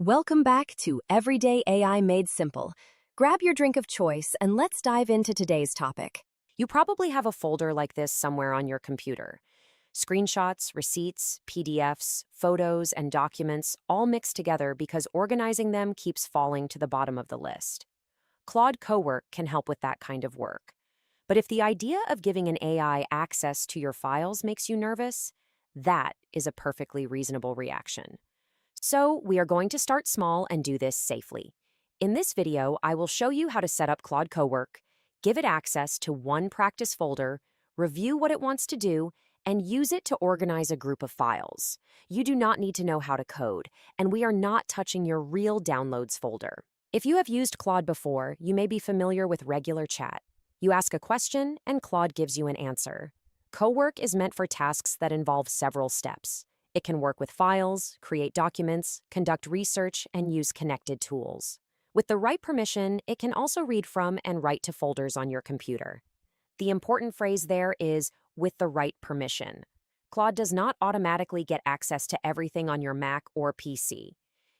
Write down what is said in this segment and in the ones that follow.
Welcome back to Everyday AI Made Simple. Grab your drink of choice and let's dive into today's topic. You probably have a folder like this somewhere on your computer. Screenshots, receipts, PDFs, photos, and documents all mixed together because organizing them keeps falling to the bottom of the list. Claude Cowork can help with that kind of work. But if the idea of giving an AI access to your files makes you nervous, that is a perfectly reasonable reaction. So we are going to start small and do this safely. In this video, I will show you how to set up Claude Cowork, give it access to one practice folder, review what it wants to do, and use it to organize a group of files. You do not need to know how to code, and we are not touching your real downloads folder. If you have used Claude before, you may be familiar with regular chat. You ask a question, and Claude gives you an answer. Cowork is meant for tasks that involve several steps. It can work with files, create documents, conduct research, and use connected tools. With the right permission, it can also read from and write to folders on your computer. The important phrase there is with the right permission. Claude does not automatically get access to everything on your Mac or PC.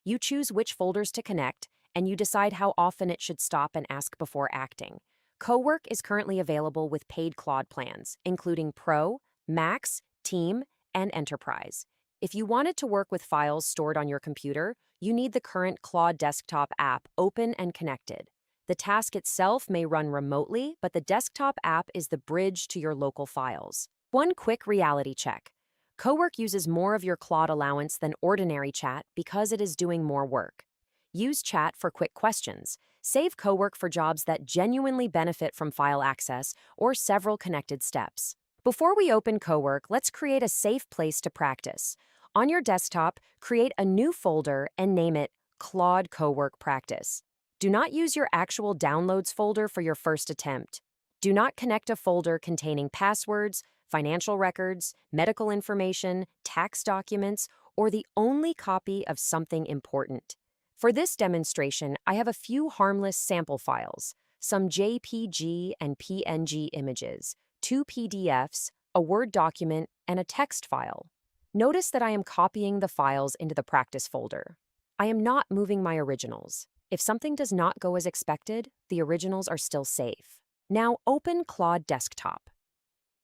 You choose which folders to connect, and you decide how often it should stop and ask before acting. Cowork is currently available with paid Claude plans, including Pro, Max, Team, and Enterprise. If you want it to work with files stored on your computer, you need the current Claude desktop app open and connected. The task itself may run remotely, but the desktop app is the bridge to your local files. One quick reality check. Cowork uses more of your Claude allowance than ordinary chat because it is doing more work. Use chat for quick questions. Save Cowork for jobs that genuinely benefit from file access or several connected steps. Before we open Cowork, let's create a safe place to practice. On your desktop, create a new folder and name it Claude Cowork Practice. Do not use your actual downloads folder for your first attempt. Do not connect a folder containing passwords, financial records, medical information, tax documents, or the only copy of something important. For this demonstration, I have a few harmless sample files, some JPG and PNG images, 2 PDFs, a Word document, and a text file. Notice that I am copying the files into the practice folder. I am not moving my originals. If something does not go as expected, the originals are still safe. Now open Claude Desktop.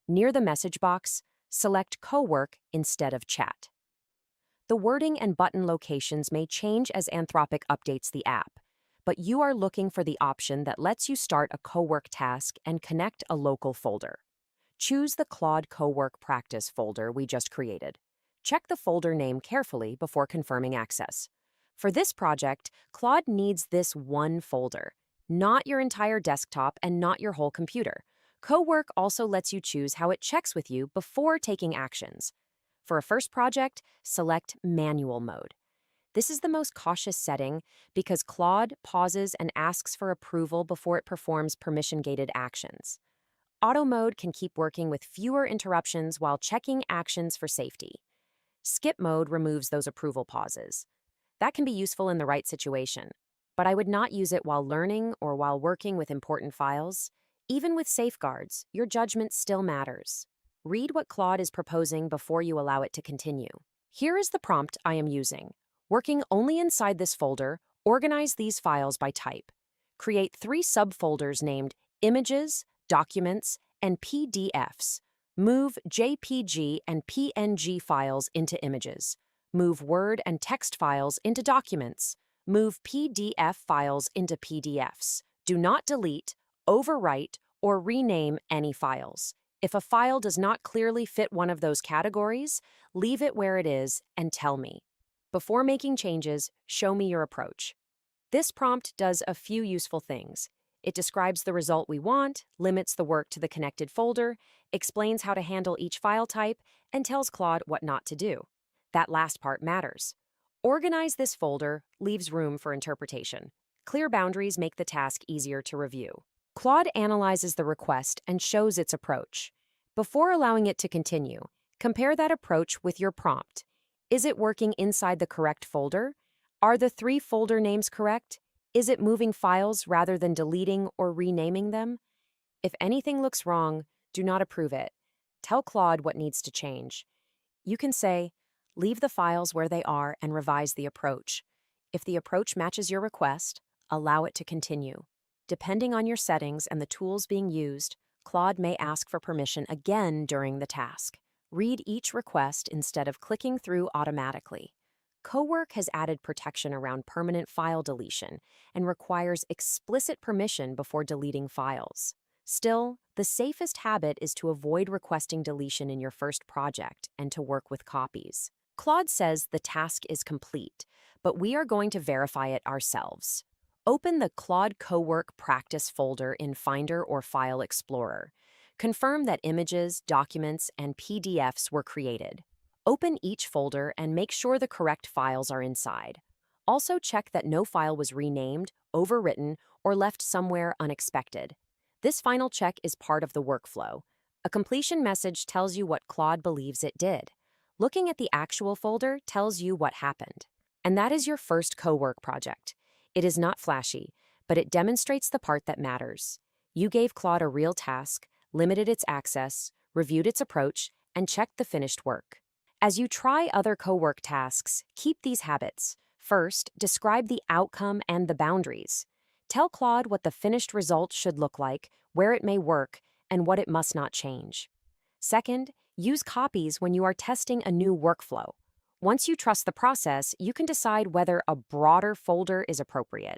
Near the message box, select Cowork instead of Chat. The wording and button locations may change as Anthropic updates the app, but you are looking for the option that lets you start a Cowork task and connect a local folder. Choose the Claude Cowork Practice folder we just created. Check the folder name carefully before confirming access. For this project, Claude needs this one folder, not your entire desktop and not your whole computer. Cowork also lets you choose how it checks with you before taking actions. For a first project, select Manual Mode. This is the most cautious setting because Claude pauses and asks for approval before it performs permission-gated actions. Auto mode can keep working with fewer interruptions while checking actions for safety. Skip mode removes those approval pauses. That can be useful in the right situation, but I would not use it while learning or while working with important files. Even with safeguards, your judgment still matters. Read what Claude is proposing before you allow it to continue. Here is the prompt I am using. Working only inside this folder, organize these files by type. Create 3 subfolders named Images, Documents, and PDFs. Move JPG and PNG files into images. Move Word and text files into documents. Move PDF files into PDFs. Do not delete, overwrite, or rename any files. If a file does not clearly fit one of those categories, leave it where it is and tell me. Before making changes, show me your approach. This prompt does a few useful things. It describes the result we want, limits the work to the connected folder, explains how to handle each file type, and tells Claude what not to do. That last part matters. Organize this folder leaves room for interpretation. Clear boundaries make the task easier to review. Claude analyzes the request and shows its approach. Before allowing it to continue, compare that approach with your prompt. Is it working inside the correct folder? Are the 3 folder names correct? Is it moving files rather than deleting or renaming them? If anything looks wrong, do not approve it. Tell Claude what needs to change. You can say, leave the files where they are and revise the approach. If the approach matches your request, allow it to continue. Depending on your settings and the tools being used, Claude may ask for permission again during the task. Read each request instead of clicking through automatically. Cowork has added protection around permanent file deletion and requires explicit permission before deleting files. Still, the safest habit is to avoid requesting deletion in your first project and to work with copies. Claude says the task is complete, but we are going to verify it ourselves. Open the Claude Cowork practice folder in Finder or File Explorer. Confirm that images, documents, and PDFs were created. Open each folder and make sure the correct files are inside. Also check that no file was renamed, overwritten, or left somewhere unexpected. This final check is part of the workflow. A completion message tells you what Claude believes it did. Looking at the actual folder tells you what happened. And that is your first Cowork project. It is not flashy, but it demonstrates the part that matters. You gave Claude a real task, limited its access, reviewed its approach, and checked the finished work. As you try other Cowork tasks, keep these habits. First, describe the outcome and the boundaries. Tell Claude what the finished result should look like, where it may work, and what it must not change. Second, use copies when you are testing a new workflow. Once you trust the process, you can decide whether a broader folder is appropriate.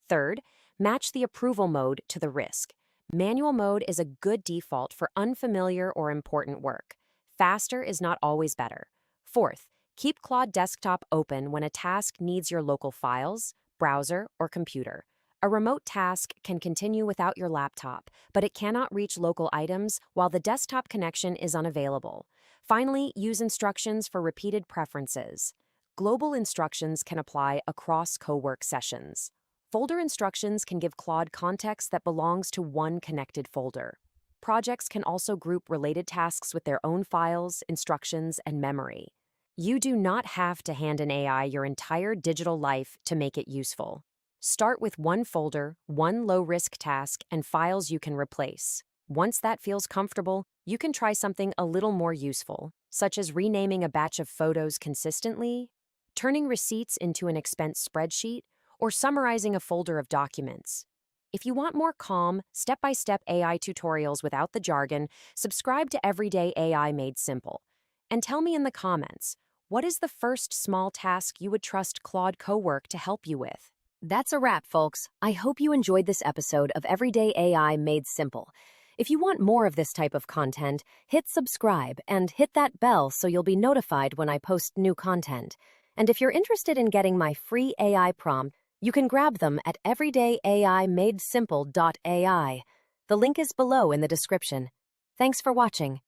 Third, match the approval mode to the risk. Manual mode is a good default for unfamiliar or important work. Faster is not always better. Fourth, keep Claude Desktop open when a task needs your local files, browser, or computer. A remote task can continue without your laptop, but it cannot reach local items while the desktop connection is unavailable. Finally, use instructions for repeated preferences. Global instructions can apply across Cowork sessions. Folder instructions can give Claude context that belongs to one connected folder. Projects can also group related tasks with their own files, instructions, and memory. You do not have to hand an AI your entire digital life to make it useful. Start with one folder, one low-risk task, and files you can replace. Once that feels comfortable, you can try something a little more useful, such as renaming a batch of photos consistently, turning receipts into an expense spreadsheet, or summarizing a folder of documents. If you want more calm, step-by-step AI tutorials without the jargon, subscribe to Everyday AI Made Simple. And tell me in the comments, what is the first small task you would trust Claude Cowork to help you with? That's a wrap, folks. I hope you enjoyed this episode of Everyday AI Made Simple. If you want more of this type of content, hit subscribe and hit that bell so you'll be notified when I post new content. And if you're interested in getting my free AI prompt, you can grab them at everydayaimadesimple.ai. The link is below in the description. Thanks for watching.